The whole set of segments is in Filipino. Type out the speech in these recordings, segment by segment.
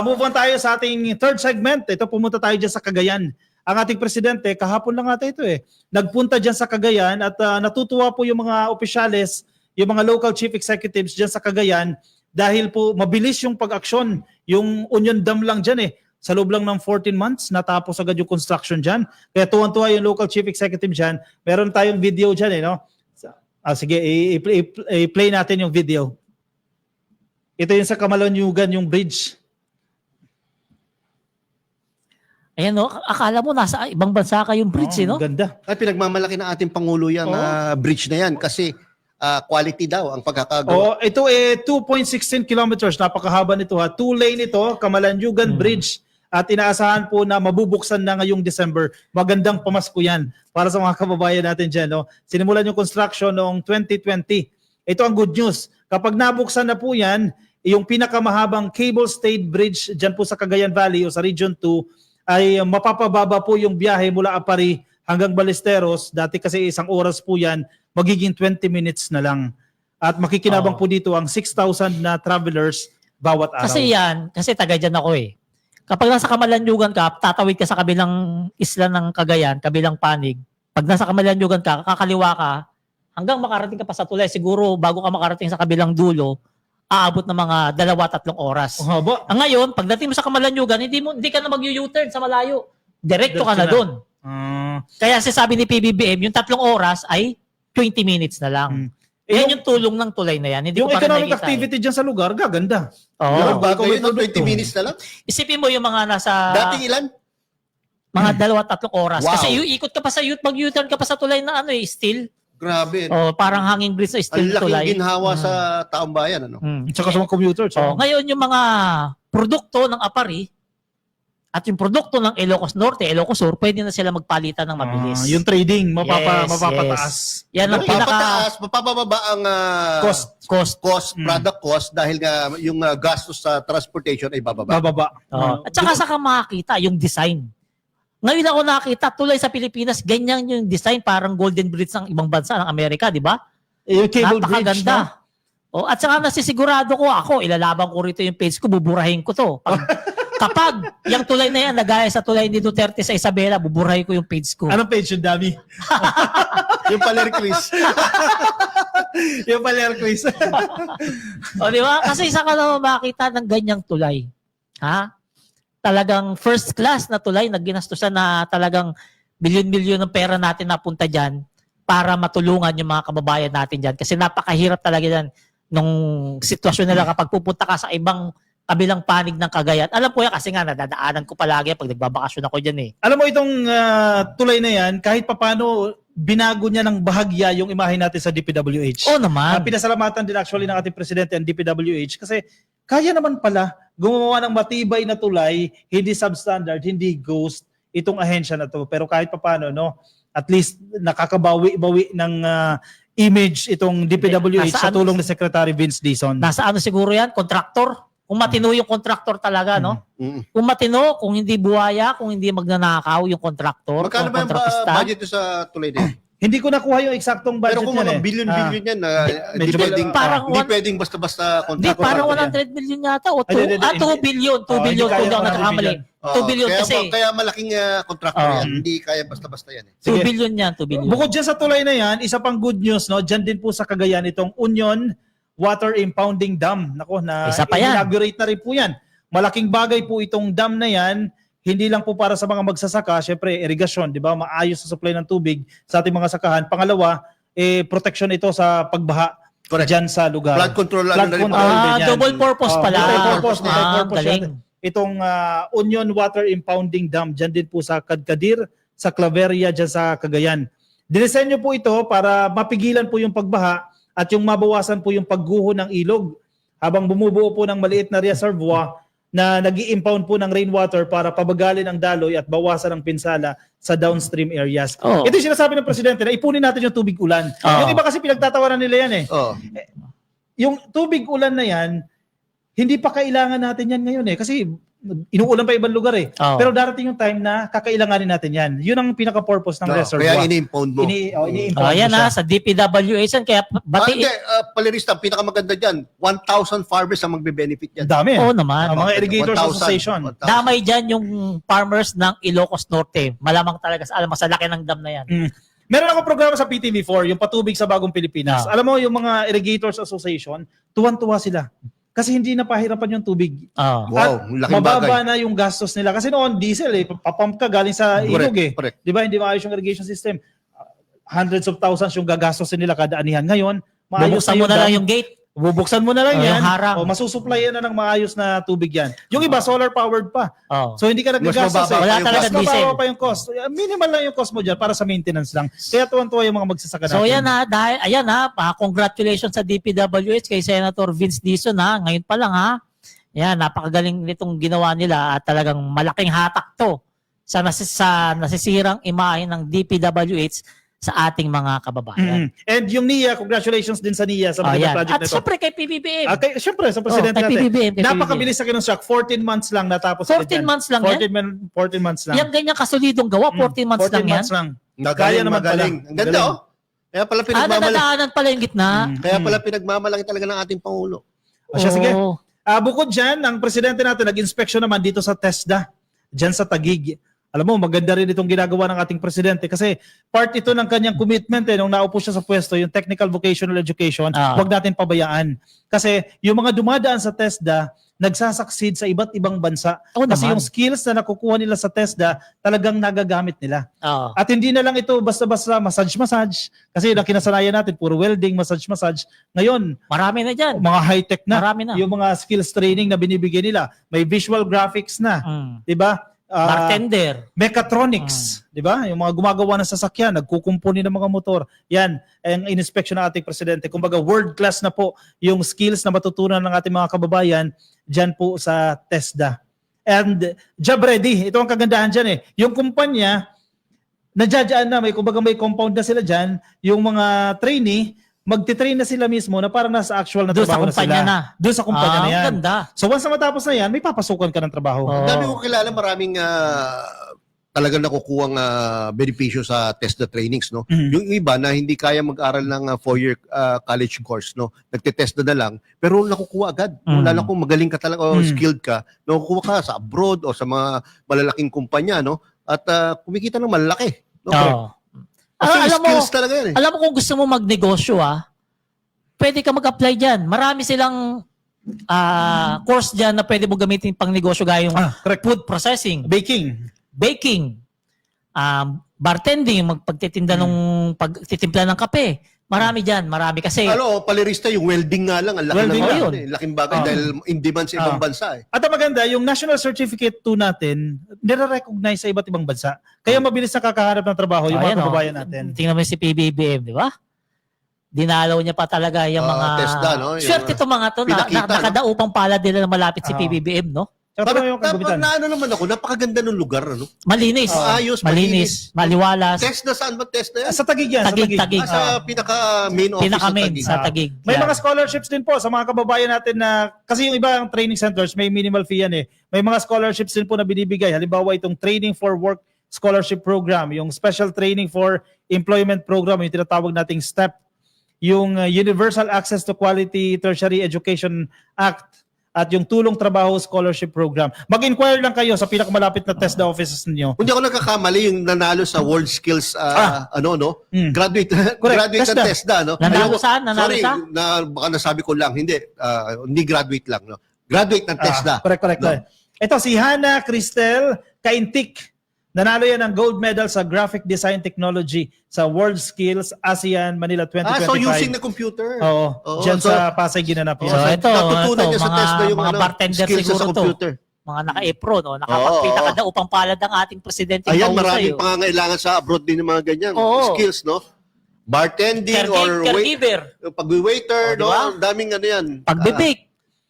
Move on tayo sa ating third segment. Ito, pumunta tayo dyan sa Cagayan. Ang ating presidente, kahapon lang ata ito nagpunta dyan sa Cagayan at natutuwa po yung mga opisyales, yung mga local chief executives dyan sa Cagayan dahil po mabilis yung pag-aksyon. Yung Union Dam lang dyan sa loob lang ng 14 months, natapos agad yung construction dyan. Kaya tuwan-tuwa yung local chief executive dyan. Meron tayong video dyan no? Sige, i-play natin yung video. Ito yung sa Camalonyugan, yung bridge. Ayan akala mo nasa ibang bansa kayong bridge no? Ganda. At pinagmamalaki ng ating Pangulo yung bridge na yan kasi quality daw ang pagkakagawa. Ito 2.16 kilometers, napakahaba nito 2-lane ito, Camalonyugan Bridge. At inaasahan po na mabubuksan na ngayong December. Magandang pamasko yan para sa mga kababayan natin dyan. No? Sinimulan yung construction noong 2020. Ito ang good news. Kapag nabuksan na po yan, yung pinakamahabang cable-stayed bridge dyan po sa Cagayan Valley o sa Region 2, ay mapapababa po yung biyahe mula Apari hanggang Ballesteros. Dati kasi 1 oras po yan, magiging 20 minutes na lang. At makikinabang po dito ang 6,000 na travelers bawat araw. Kasi taga dyan ako Kapag nasa Camalonyugan ka, tatawid ka sa kabilang isla ng Cagayan, kabilang panig. Pag nasa Camalonyugan ka, kakaliwa ka, hanggang makarating ka pa sa tulay, siguro bago ka makarating sa kabilang dulo, aabot ng mga 2-3 oras. Ngayon, pagdating mo sa Camalonyugan, hindi ka na mag-U-turn sa malayo. Diretso ka na doon. Kaya sabi ni PBBM, yung 3 oras ay 20 minutes na lang. Yan yung tulong ng tulay na yan. Hindi yung ko economic activity dyan sa lugar, gaganda. Bago yun, 20 minutes na lang. Isipin mo yung mga nasa... Dating ilan? Mga 2-3 oras. Wow. Kasi ikot ka pa sa mag-U-turn ka pa sa tulay na steel. Grabe. Parang hanging bridge na steel Ang tulay. laking ginhawa sa taong bayan. Tsaka sa mga commuters. Ngayon yung mga produkto ng Apari at yung produkto ng Ilocos Norte, Ilocos Sur, pwede na sila magpalitan ng mabilis. Yung trading, mapapataas. Yan ang mapapababa ang product cost dahil yung gastos sa transportation ay bababa. At saka saka makakita yung design. Ngayon ako nakita, tulay sa Pilipinas, ganyan yung design, parang Golden Bridge ng ibang bansa, ng Amerika, di ba? Yung cable bridge, napakaganda. At saka nasisigurado ko ilalaban ko rito yung page ko, buburahin ko to. Kapag yung tulay na yan, nagaya sa tulay ni Duterte sa Isabela, buburahin ko yung page ko. Anong page yun, Dami? Yung Paler Quiz. Yung Paler Quiz. Di ba? Kasi isa ka naman makita ng ganyang tulay. Talagang first class na tulay na ginastusan na talagang milyon-milyon ng pera natin napunta dyan para matulungan yung mga kababayan natin dyan. Kasi napakahirap talaga yan nung sitwasyon nila kapag pupunta ka sa ibang kabilang panig ng Cagayan. Alam ko yan kasi nga nadadaanan ko palagi pag nagbabakasyon ako dyan Alam mo itong tulay na yan, kahit papano binago niya ng bahagya yung imahe natin sa DPWH. Naman. Pinasalamatan din actually ng ating presidente ang DPWH kasi kaya naman pala gumawa ng matibay na tulay, hindi substandard, hindi ghost itong ahensya na to. Pero kahit papano at least nakakabawi-bawi ng image itong DPWH sa tulong ni Secretary Vince Dizon. Nasa siguro yan? Kontraktor? Kung matino yung kontraktor talaga, Kung matino, kung hindi buhaya, kung hindi magnanakaw yung kontraktor. Magkano ba yung budget sa tulay na yan? Hindi ko nakuha yung eksaktong budget pero kung mga billion-billion yan, hindi pwedeng basta-basta kontraktor. Parang 100 million yata o 2 billion. 2 billion kung daw nagkakamali. 2 billion kasi. Kaya malaking kontraktor yan. Hindi kaya basta-basta yan. 2 billion yan, 2 billion. Bukod dyan sa tulay na yan, isa pang good news, dyan din po sa Cagayan itong Union Water Impounding Dam. Inaugurate na rin po yan. Malaking bagay po itong dam na yan. Hindi lang po para sa mga magsasaka, syempre irigasyon, di ba? Maayos sa supply ng tubig sa ating mga sakahan. Pangalawa, protection ito sa pagbaha dyan sa lugar. Flood control. Double purpose pala. Multi-purpose yan. Itong Union Water Impounding Dam, dyan din po sa Kadkadir, sa Claveria, dyan sa Cagayan. Dinisenyo po ito para mapigilan po yung pagbaha at yung mabawasan po yung pagguho ng ilog habang bumubuo po ng maliit na reservoir na nag-i-impound po ng rainwater para pabagalin ang daloy at bawasan ang pinsala sa downstream areas. Ito yung sinasabi ng presidente na ipunin natin yung tubig ulan. Yung iba kasi pinagtatawanan nila yan Yung tubig ulan na yan, hindi pa kailangan natin yan ngayon kasi inuulan pa ibang lugar eh. Oo. Pero darating yung time na kakailanganin natin yan. Yun ang pinaka-purpose ng reservoir. Kaya ini-impound mo. Ini-impound Ayan mo siya. sa DPWH yan. Kaya Hindi, Palirista, ang pinakamaganda dyan, 1,000 farmers ang magbe-benefit yan. Dami. Oo naman. Ang mga irrigators 1,000. association. 1,000. Damay dyan yung farmers ng Ilocos Norte. Malamang talaga alam mo sa laki ng dam na yan. Meron ako programa sa PTV4, yung Patubig sa Bagong Pilipinas. Ah. Alam mo, yung mga irrigators association, tuwan-tuwa sila. Kasi hindi napahirapan yung tubig. Oh. Wow, At laking mababa bagay. na yung gastos nila. Kasi noon, diesel eh. Papump ka galing sa ilog eh. Correct. Di ba? Hindi maayos yung irrigation system. Hundreds of thousands yung gagastosin nila kada anihan. Ngayon, maayos Bubuksan mo na dam. lang yung gate. Bubuksan mo na lang Oh, yan. yung harang. O masusupplyan na ng maayos na tubig yan. Yung iba, solar-powered pa. Oh. So hindi ka nagagastos mababa eh. Wala yung talaga Mas diesel. mababa pa yung cost. Minimal lang yung cost mo dyan para sa maintenance lang. Kaya tuwan-tuwa yung mga magsasaka natin. So yan dahil ayan congratulations sa DPWH kay Senator Vince Dizon ngayon pa lang Yan, napakagaling nitong ginawa nila at talagang malaking hatak to sa nasisirang imahe ng DPWH sa ating mga kababayan. And yung NIA, congratulations din sa NIA sa magandang Ayan. project At na ito. syempre kay PBBM. Siyempre, sa presidente kay natin. PBBM, kay Napakabilis sa kinonstruct. 14 months lang natapos. 14 months lang yan? 14 months lang. Yung ganyan kasolidong gawa, 14 months 14 lang yan. months lang. Magaling, naman pala. magaling. Ang ganda, Galing. oh. Kaya pala pinagmamalaki. Nadadaanan pala yung gitna. Kaya pala pinagmamalaki talaga ng ating Pangulo. O siya, sige. Oo. Bukod dyan, ang presidente natin nag-inspection naman dito sa TESDA, dyan sa Taguig. Alam mo, maganda rin itong ginagawa ng ating presidente kasi part ito ng kanyang commitment nung naupo siya sa pwesto, yung technical vocational education, huwag natin pabayaan. Kasi yung mga dumadaan sa TESDA, nagsasucceed sa iba't ibang bansa. Oo Kasi naman. yung skills na nakukuha nila sa TESDA, talagang nagagamit nila. Oo. At hindi na lang ito basta-basta massage. Kasi yung kinasanayan natin, puro welding, massage. Ngayon, Marami na dyan. mga high-tech na. Marami na. Yung mga skills training na binibigay nila. May visual graphics na. Mm. 'Di ba? Bartender. Mechatronics, 'di ba? Yung mga gumagawa ng sasakyan, nagkukumpuni ng mga motor. Yan, ang inspection ng ating presidente. Kumbaga world class na po yung skills na matutunan ng ating mga kababayan diyan po sa TESDA. And job ready. Ito ang kagandahan diyan eh. Yung kumpanya nadjadjaan na, kumbaga may compound na sila diyan, yung mga trainee magti-train na sila mismo na parang nasa actual na Doon sa trabaho na sila. kumpanya na. Doon sa kumpanya na yan. Ang ganda. So once na matapos na yan, may papasukan ka ng trabaho. Oo. Ang dami ko kilala, maraming talagang nakukuhang benepisyo sa TESDA trainings, no? Mhm. Yung iba na hindi kaya mag-aral ng 4-year college course, no? Nagte-TESDA na lang, pero nakukuha agad. Mhm. Lalo kung magaling ka talaga o Mhm. skilled ka, nakukuha ka sa abroad o sa mga malalaking kumpanya, no? At kumikita ng malaki. No? Oo. Kasi Alam mo, skills talaga yan eh. Alam mo kung gusto mo magnegosyo pwede ka mag-apply dyan. Marami silang course dyan na pwede mo gamitin pang negosyo gaya yung Correct. food processing, Baking. baking, bartending, magpagtitinda ng pagtitimpla ng kape. Marami dyan, marami kasi. Palirista, yung welding nga lang, ang laki Welding ng nga. laking bagay dahil in demand sa ibang bansa eh. At ang maganda, yung National Certificate 2 natin, nire-recognize sa iba't ibang bansa. Kaya mabilis na kakahanap ng trabaho yung mga Ayan, kababayan natin. Tingnan mo si PBBM, di ba? Dinalaw niya pa talaga yung mga... TESDA, no? Yung, Swerte itong mga to na pinakita, no? nakadaupang palad nila na malapit si Oo. PBBM, no? Tsaka ito yung kagubitan. Naano naman ako, napakaganda ng lugar, ano? Malinis. Ayos, malinis. Maliwalas. TESDA, saan ba TESDA yan? Sa Taguig yan. Tagig. Sa pinaka-main office Pinaka-main Taguig. sa Taguig. May Yan. mga scholarships din po sa mga kababayan natin na, kasi yung ibang training centers, may minimal fee yan eh. May mga scholarships din po na binibigay. Halimbawa itong Training for Work Scholarship Program, yung Special Training for Employment Program, yung tinatawag nating STEP, yung Universal Access to Quality Tertiary Education Act, at yung Tulong Trabaho Scholarship Program. Mag-inquire lang kayo sa pinakamalapit na TESDA offices ninyo. Hindi ako nagkakamali yung nanalo sa World Skills, graduate graduate TESDA. ng TESDA, no? Nanalo Ayoko- saan? Nanalo sorry, saan? baka nasabi ko lang, hindi graduate lang, no? Graduate ng TESDA. Correct. No. Ito si Hannah Cristel Kaintik. Nanalo yan ng gold medal sa Graphic Design Technology sa World Skills ASEAN Manila 2025. So using the computer. Oo. Oo, Dyan so- sa Pasay ginanap yan. So, ito, natutunan niya sa mga- TESDA yung mga bartender skills siguro sa to. computer. Mga naka-apron, nakapagpinakadaupang palad ang ating presidente. Ayan, Mahusay, maraming pangangailangan sa abroad din ng mga ganyan. Oo. Skills, no? Bartending or caregiver, pag-waiter, Oh, no? diba? Ang daming ano yan. pagbibig.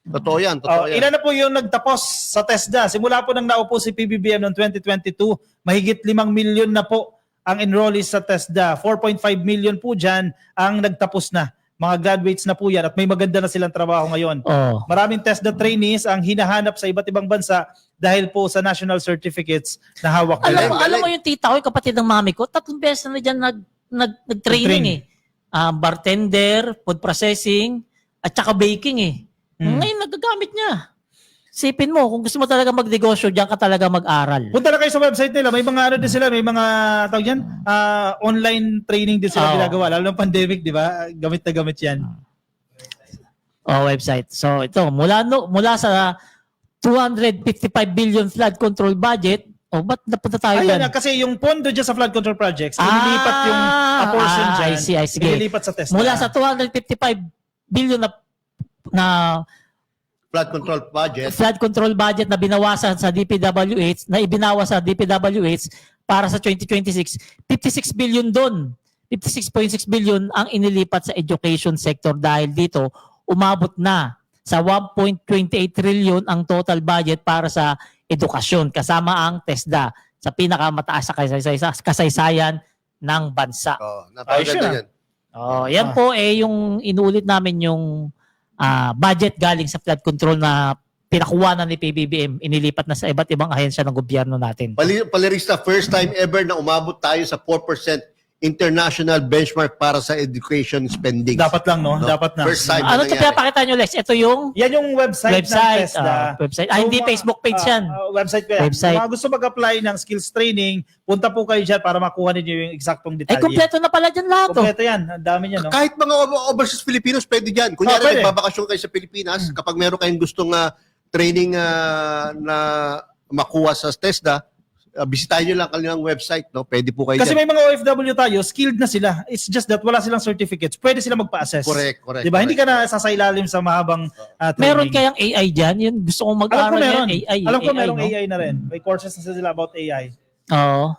Totoo yan, totoo yan. Ilan na po yung nagtapos sa TESDA? Simula po nang naupo si PBBM noong 2022, mahigit 5 million na po ang enrollees sa TESDA. 4.5 million po dyan ang nagtapos na mga graduates na po yan at may maganda na silang trabaho ngayon. Oh. Maraming TESDA trainees ang hinahanap sa iba't ibang bansa dahil po sa national certificates na hawak nila. Alam mo yung tita ko, yung kapatid ng mami ko, 3 beses na dyan nag-training bartender, food processing, at saka baking Ngayon nagagamit niya. Sipin mo, kung gusto mo talaga magnegosyo, diyan ka talaga mag-aral. Punta na kayo sa website nila. May mga din sila, may mga tawag yan, online training din sila ginagawa. Lalo ng pandemic, di ba? Gamit na gamit yan. Website. So ito, mula sa 255 billion flood control budget, ba't napunta tayo Ayun dyan? na, kasi yung pondo dyan sa flood control projects, inilipat yung portion dyan. I see. Inilipat sa TESDA. Mula sa 255 billion na Flood control budget na binawasan sa DPWH, na ibinawas sa DPWH para sa 2026, 56 billion doon. 56.6 billion ang inilipat sa education sector dahil dito umabot na sa 1.28 trillion ang total budget para sa edukasyon kasama ang TESDA sa pinakamataas sa kasaysayan ng bansa. Napakaganda yan. Yan po yung inuulit namin yung budget galing sa flood control na pinakuha na ni PBBM, inilipat na sa iba't ibang ahensya ng gobyerno natin. Palerista, first time ever na umabot tayo sa 4% international benchmark para sa education spending. Dapat lang, no? Dapat na. First time Ano ito pinapakita nyo, Lex? Ito yung Yan yung website ng TESDA. website. Hindi Facebook page yan. Website ko yan. Website. Kung mga gusto mag-apply ng skills training, punta po kayo dyan para makuha ninyo yung eksaktong detalye. Kompleto na pala dyan lahat. Kompleto yan. Ang dami niya, no? Kahit mga overseas Filipinos, pwede dyan. Kunyari, pwede. nagbabakasyon kayo sa Pilipinas, kapag meron kayong gustong training na makuha sa TESDA, bisitahin nyo lang kanilang website, no? Pwede po kayo Kasi dyan. may mga OFW tayo, skilled na sila. It's just that wala silang certificates. Pwede sila magpa-assess. Correct. Diba? Hindi ka na sasailalim sa mahabang training. Meron kayang AI dyan? Yun, gusto kong Alam ko mag-aaral meron. yan. AI. Alam ko merong no? AI na rin. May courses na sila about AI. Oo.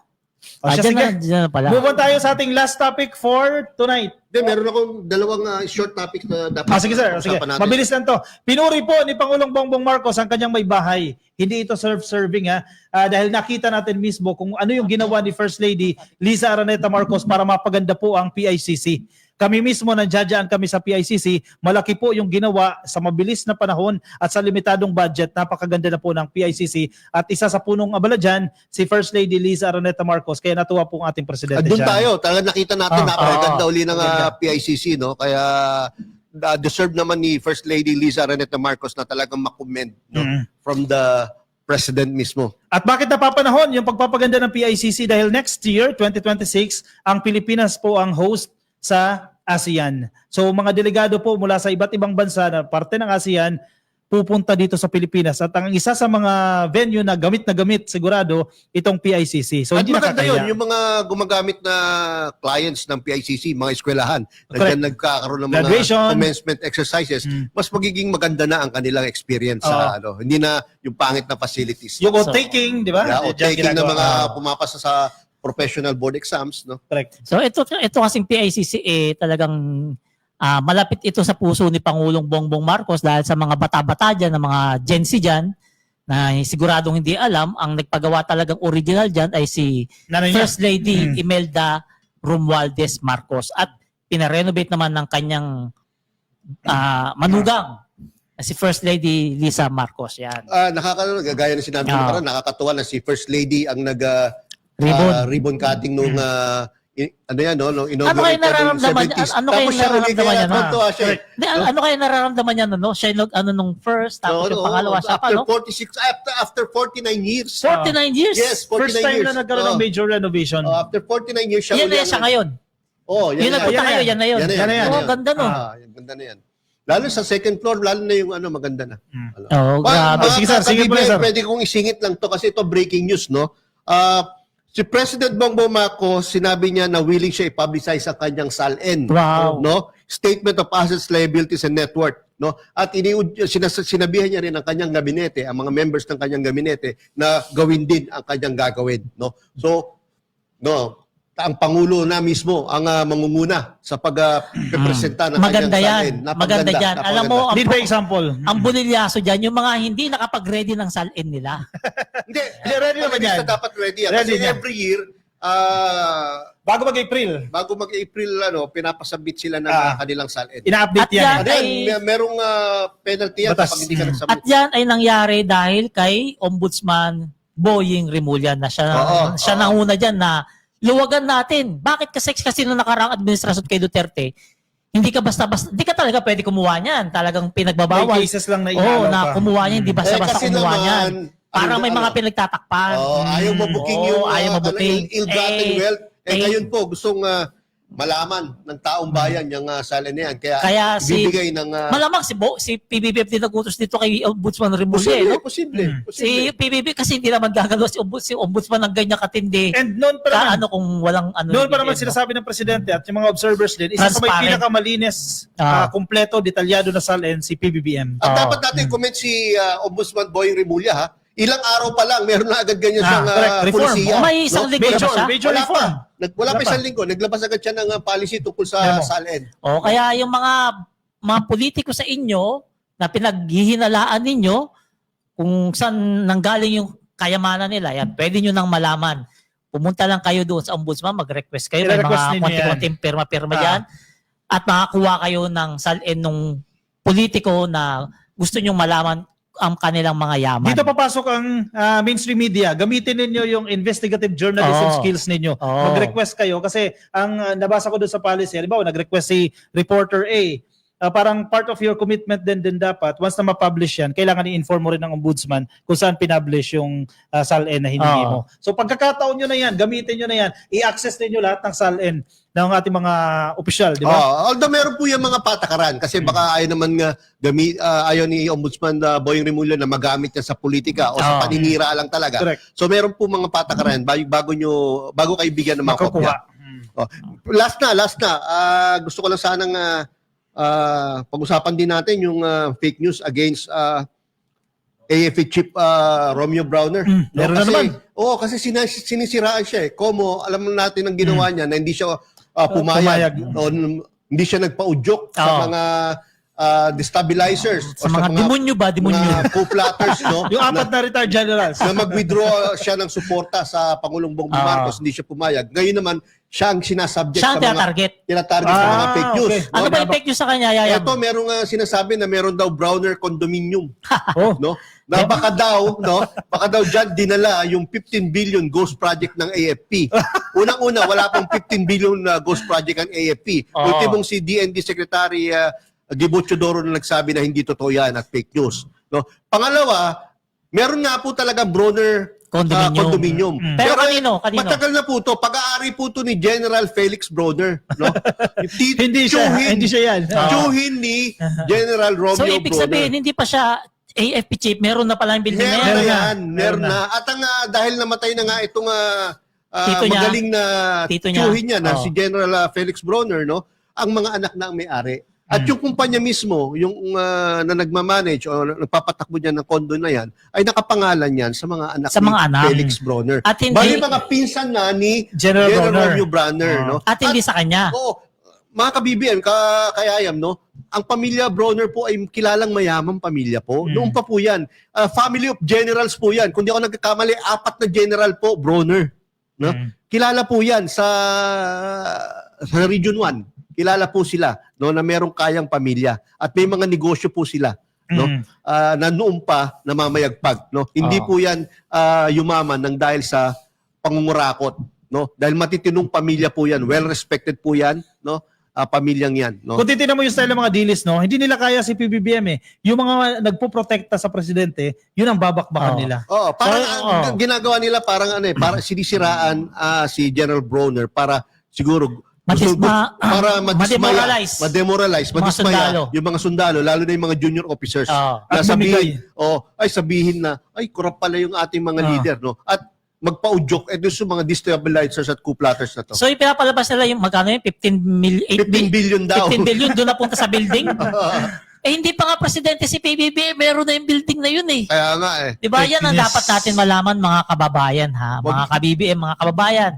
Dyan na pala. Move on tayo sa ating last topic for tonight. Meron akong dalawang short topic na dapat Sige sir, sige. usapan natin. Mabilis lang to. Pinuri po ni Pangulong Bongbong Marcos ang kanyang may bahay. Hindi ito self-serving dahil nakita natin mismo kung ano yung ginawa ni First Lady Liza Araneta Marcos para mapaganda po ang PICC. Kami mismo nandiyan kami sa PICC, malaki po yung ginawa sa mabilis na panahon at sa limitadong budget. Napakaganda na po ng PICC at isa sa punong abala dyan, si First Lady Liza Araneta Marcos. Kaya natuwa po ang ating presidente Doon dyan. tayo, talaga nakita natin napakaganda uli ng PICC, no? Kaya deserve naman ni First Lady Liza Araneta Marcos na talagang makomment, no? From the President mismo. At bakit napapanahon yung pagpapaganda ng PICC? Dahil next year, 2026, ang Pilipinas po ang host sa ASEAN. So mga delegado po mula sa iba't ibang bansa na parte ng ASEAN pupunta dito sa Pilipinas. At ang isa sa mga venue na gamit sigurado itong PICC. So At hindi maganda nakakaya. yun, yung mga gumagamit na clients ng PICC, mga eskwelahan, na dyan nagkakaroon ng mga Graduation. commencement exercises, mas magiging maganda na ang kanilang experience sa hindi na yung pangit na facilities. Yung oath-taking, di ba? Yeah, Diyan taking ng ginagawa. mga pumapasa sa professional board exams, no? Correct. So ito kasing PICC talagang malapit ito sa puso ni Pangulong Bongbong Marcos dahil sa mga bata-bata dyan, ng mga Gen Z dyan, na siguradong hindi alam, ang nagpagawa talagang original dyan ay si Nanay niya. First Lady Imelda Romualdez Marcos at pinarenovate naman ng kanyang manugang si First Lady Liza Marcos. Yan. Gaya na sinabi ko nakaraan, nakakatuwa na si First Lady ang ribbon cutting nung ano yan, no? Ano kayo nararamdaman niya? Ano kayo nararamdaman niya? Ano kayo nararamdaman niya? Siya nung first, tapos yung pangalawa siya pa, no? After 49 years. 49 years? Yes, 49 First time years. na nagkaroon ng major renovation. After 49 years siya. Yan na siya ngayon. Yung nagpunta kayo, yan na yun. Ganda no? Ganda na yan. Lalo sa second floor, lalo na yung maganda na. Grabe. Sige sir, sige po sir. Pwede kong isingit lang to kasi ito breaking news, no? Si President Bongbong Marcos, sinabi niya na willing siya i-publicize ang kanyang SALN. Wow. No? Statement of Assets, Liabilities, and Net Worth. No? At sinabihan niya rin ang kanyang gabinete, ang mga members ng kanyang gabinete, na gawin din ang kanyang gagawin. No? So, ang Pangulo na mismo ang mangunguna sa pag-presenta ng Maganda kanyang SALN. yan. Maganda yan. Alam mo, Need by example. ang bulilyaso dyan, yung mga hindi nakapag-ready ng SALN nila. Hindi, ready naman yan. Dapat ready yan. Ready Kasi yan. every year, Bago mag-April, bago mag-April, pinapasabit sila ng kanilang SALN. ina-update At yan. yan Ano yan? Merong penalty yan Batas. kapag hindi ka At nagsabit. yan ay nangyari dahil kay Ombudsman Boying Rimulyan na siya Oo, siya oo. nanguna diyan na luwagan natin. Bakit kasi nung nakaraang administrasyon kay Duterte, hindi ka basta-basta, hindi ka talaga pwede kumuha niyan. Talagang May pinagbabawal. cases lang na Oo, inaalaw na pa. kumuha niya, hindi basta-basta kasi kumuha naman, niyan. Parang may mga ano, pinagtatakpan. ayaw mabuking Oo, yung ayaw mabuking. ill-gotten wealth. eh, Ngayon po, gustong malaman ng taong bayan yung SALN na yan. Kaya bibigay ng... malamang si PBBM din nagutos dito kay Ombudsman Rimulyan, no? Posible. Si PBB kasi hindi naman gagalaw si Ombudsman ng ganyan katindi. And noon pa naman, Ano kung walang ano. noon pa naman BBM, no? sinasabi ng presidente at yung mga observers din, isa sa may Transparent. pinakamalinis, kumpleto, detalyado na SALN, si PBBM. At dapat natin comment si Ombudsman Boying Rimulya, ha? Ilang araw pa lang, meron na agad ganyan siyang correct. Reform. polisiya. May isang linggo na ba siya? Major Wala reform. pa. Wala Wala pa pa. isang linggo. Naglabas agad siya ng policy tungkol sa Memo. SALN. O kaya yung mga politiko sa inyo na pinaghihinalaan ninyo kung saan nanggaling yung kayamanan nila, yan, pwede nyo nang malaman. Pumunta lang kayo doon sa ombudsman, mag-request kayo. May I-request mga ninyo konti-konting pirma-pirma dyan. At makakuha kayo ng SALN nung politiko na gusto nyong malaman ang kanilang mga yaman. Dito papasok ang mainstream media. Gamitin ninyo yung investigative journalism Oo. skills ninyo. Oo. Mag-request kayo kasi ang nabasa ko doon sa policy, halimbawa nag-request si reporter A, parang part of your commitment din dapat, once na ma-publish yan, kailangan i-inform mo rin ng ombudsman kung saan pinpublish yung SALN na hiningi Oo. mo. So pagkakataon nyo na yan, gamitin nyo na yan, i-access ninyo lahat ng SALN ng ating mga opisyal, di ba? Although meron po yung mga patakaran kasi baka ayaw naman nga ayaw ni Ombudsman Boying Rimulya na magamit niya sa politika o sa Oo. paninira lang talaga. Correct. So meron po mga patakaran bago kayo bigyan ng mga kopya. Makukuha. Last na. Gusto ko lang sanang pag-usapan din natin yung fake news against AFP chief Romeo Browner. meron na naman. Oo, kasi sinisiraan siya eh. Como, alam natin ang ginawa niya na hindi siya pumayag. pumayag. O, hindi siya nagpa-udyok sa Oo. mga destabilizers Sa mga demonyo ba? Demonyo. mga co-platters, no? Yung apat na retired generals. na mag-withdraw siya ng suporta sa Pangulong Bongbong Marcos, hindi siya pumayag. Ngayon naman, siya ang sinasubject Siya ang sa mga tinatarget. sa mga fake news. okay. No? Ano ba yung fake news sa kanya, Yayam? Ito, merong sinasabi na meron daw Browner condominium, Oh. no? Na baka daw diyan dinala yung 15 billion ghost project ng AFP. Unang-una, wala pang 15 billion na ghost project ang AFP. Oo. Ultimong si DND Secretary Gibo Chodoro na nagsabi na hindi totoo yan at fake news. No? Pangalawa, meron nga po talaga Browner condominium. Pero kanino? Matagal na po to. Pag-aari po to ni General Felix Browner. No? Hindi siya yan. Tiyuhin ni General Romeo So, ibig Browner. sabihin, hindi pa siya AFP chief, meron na pala yung building na Meron yan. na yan. Meron Meron na. na. At ang dahil namatay na nga itong Tito niya. magaling na Tito niya. tiyuhin niya na Oo. si General Felix Browner, no? Ang mga anak na ang may-ari. At yung kumpanya mismo, yung na nagmamanage o nagpapatakbo niya ng kondo na yan, ay nakapangalan yan sa mga anak Sa ni mga anak. Felix Browner. At hindi- Bali mga pinsan na ni General Browner. Romeo Browner, no? At hindi sa kanya. Oo. Mga ka-BBM, kayayam, no? Ang pamilya Browner po ay kilalang mayamang pamilya po. Noon pa po yan. Family of generals po yan. Kung di ako nagkakamali, 4 na general po, Browner. No? Kilala po yan sa Region 1. Kilala po sila, no, na merong kayang pamilya. At may mga negosyo po sila. No? Na noon pa namamayagpag. No? Hindi po yan yumaman ng dahil sa pangungurakot. No? Dahil matitinong pamilya po yan. Well-respected po yan. No? Pamilyang yan. No? Kung titignan mo yung style ng mga dilis, no, hindi nila kaya si PBBM eh. Yung mga nagpo-protekta sa presidente, yun ang babakbakan Oo. nila. Oo, parang So, ginagawa nila parang para sinisiraan si General Browner para siguro para ma-demoralize. mademoralize, Mga sundalo. yung mga sundalo, lalo na yung mga junior officers. Oo. Na At bumigay. sabihin na, ay, korap pala yung ating mga leader, no? At magpa-udyok, doon sa mga destabilizers at coup-platters na to. So, ipinapalabas nila yung magkano yun? 15 billion daw. 15 billion doon napunta sa building? Hindi pa nga presidente si PBB, meron na yung building na yun eh. Kaya nga eh. Diba? Yan ang Yes. dapat natin malaman mga kababayan ha. Mga ka-BBM, mga kababayan.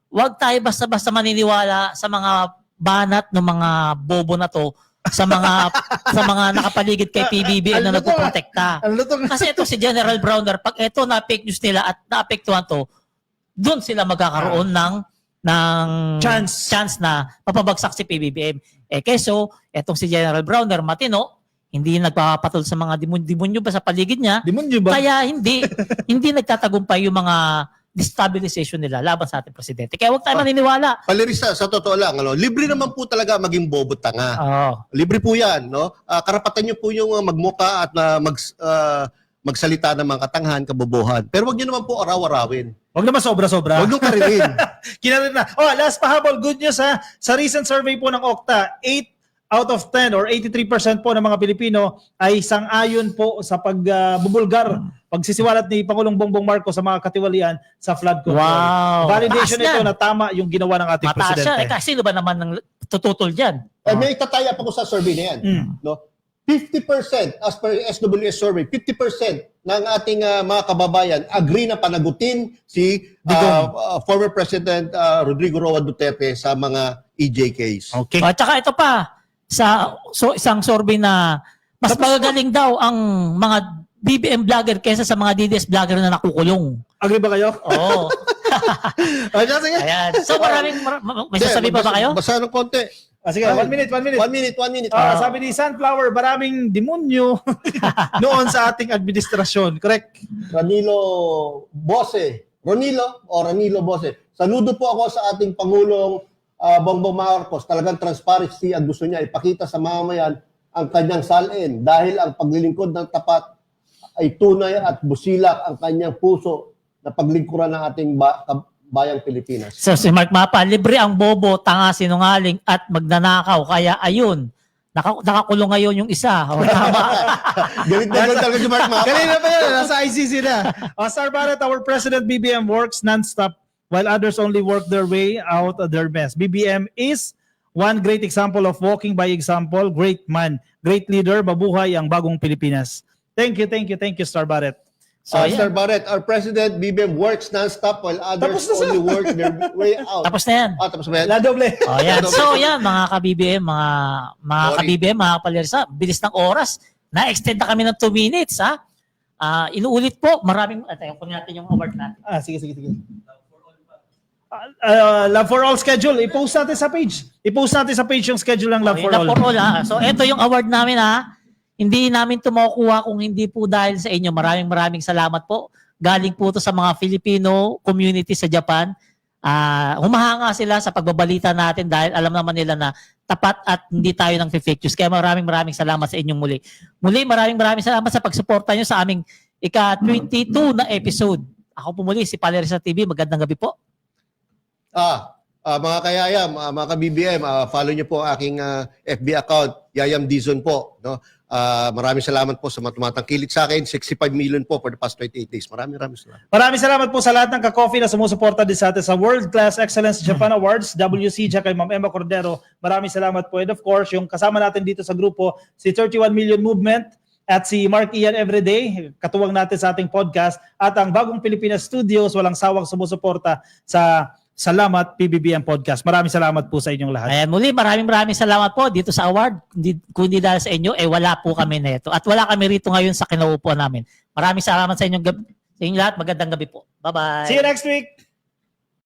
Huwag tayo basta-basta maniniwala sa mga banat ng mga bobo na to sa mga nakapaligid kay PBB na nagpoprotekta. Ang lutong. Kasi ito si General Browner, pag ito na fake news nila at naapektuhan to, doon sila magkakaroon ng chance na mapabagsak si PBBM. Keso, etong si General Browner, matino, hindi nagpapatol sa mga demonyo ba sa paligid niya. Demonyo ba? Kaya hindi nagtatagumpay yung mga destabilization nila laban sa ating presidente. Kaya huwag tayo maniniwala. Palirisa, sa totoo lang, libre naman po talaga maging bobo tanga. Libre po yan, no? Karapatan nyo po yung magmuka at magsalita ng mga katangahan, kabobohan. Pero wag nyo naman po araw-arawin. Wag naman sobra-sobra. Wag nyo karirin. Kinarin na. Last pahabol, good news ha. Sa recent survey po ng Okta, 8 out of 10 or 83% po ng mga Pilipino ay sang-ayon po sa pagbubulgar, pagsisiwalat ni Pangulong Bongbong Marcos sa mga katiwalian sa flood control. Wow. Validation Mataas nito yan. na tama yung ginawa ng ating Mataas siya. presidente. Kasi sino ba naman ng tututol dyan? May itataya pa ko sa survey na yan. No? 50%, as per SWS survey, 50% ng ating mga kababayan agree na panagutin si former President Rodrigo Roa Duterte sa mga EJKs. Okay. At saka ito pa, isang survey na mas magagaling daw ang mga BBM vlogger kaysa sa mga DDS vlogger na nakukulong. Agree ba kayo? Oo. Sige. Ayan. So may sasabi pa ba kayo? Basa ng konti. Sige, 1 minute. 1 minute. Sabi ni Sunflower, maraming demonyo noon sa ating administrasyon. Correct? Ranilo Bose. Ranilo Bose. Saludo po ako sa ating Pangulong Bongbong Marcos. Talagang transparency ang gusto niya ipakita sa mamamayan ang kanyang salin dahil ang paglilingkod ng tapat ay tunay at busilak ang kanyang puso na paglingkuran ng ating bayang Pilipinas. So si Mark Mapa, libre ang bobo, tanga, sinungaling at magnanakaw. Kaya ayun, nakakulong ngayon yung isa. Tama. Galit na talaga si Mark Mapa. Kanina pa yun, nasa ICC na. Sir Barrett, our President BBM works non-stop while others only work their way out of their mess. BBM is one great example of walking by example. Great man, great leader, mabuhay ang bagong Pilipinas. Thank you, Star Barrett. So, Sir Barrett, our President BBM works non-stop while others Tapos na only work their way out. Tapos na yan. Tapos ba yan? La doble. Yan. So yan, mga ka-BBM, mga ka-BBM, mga kapalirsa, bilis ng oras. Na-extend na kami ng 2 minutes. Inuulit po, maraming, tayo po natin yung award natin. Sige. Love for All schedule. I-post natin sa page. Yung schedule ng Love for All. Love for All. So ito yung award namin Hindi namin ito makukuha kung hindi po dahil sa inyo. Maraming salamat po. Galing po ito sa mga Filipino community sa Japan. Humahanga sila sa pagbabalita natin dahil alam naman nila na tapat at hindi tayo ng fake news. Kaya maraming salamat sa inyong muli. Maraming salamat sa pagsuporta nyo sa aming ika-22 na episode. Ako po muli, si Palerisa TV. Magandang gabi po. Mga kayayam, mga ka-BBM, follow niyo po ang aking FB account, Yayam Dizon po. No? Maraming salamat po sa mga tumatangkilik sa akin. 65 million po for the past 28 days. Maraming salamat. Maraming salamat po sa lahat ng ka-coffee na sumusuporta din sa atin sa World Class Excellence Japan Awards, WC, kay Ma'am Emma Cordero. Maraming salamat po. And of course, yung kasama natin dito sa grupo, si 31 Million Movement at si Mark Ian Everyday, katuwang natin sa ating podcast, at ang Bagong Pilipinas Studios, walang sawang sumusuporta sa Salamat PBBM Podcast. Maraming salamat po sa inyong lahat. Ayan, muli maraming salamat po dito sa award. Kung hindi dahil sa inyo, wala po kami neto. At wala kami rito ngayon sa kinaupo namin. Maraming salamat sa inyong lahat. Magandang gabi po. Bye-bye. See you next week.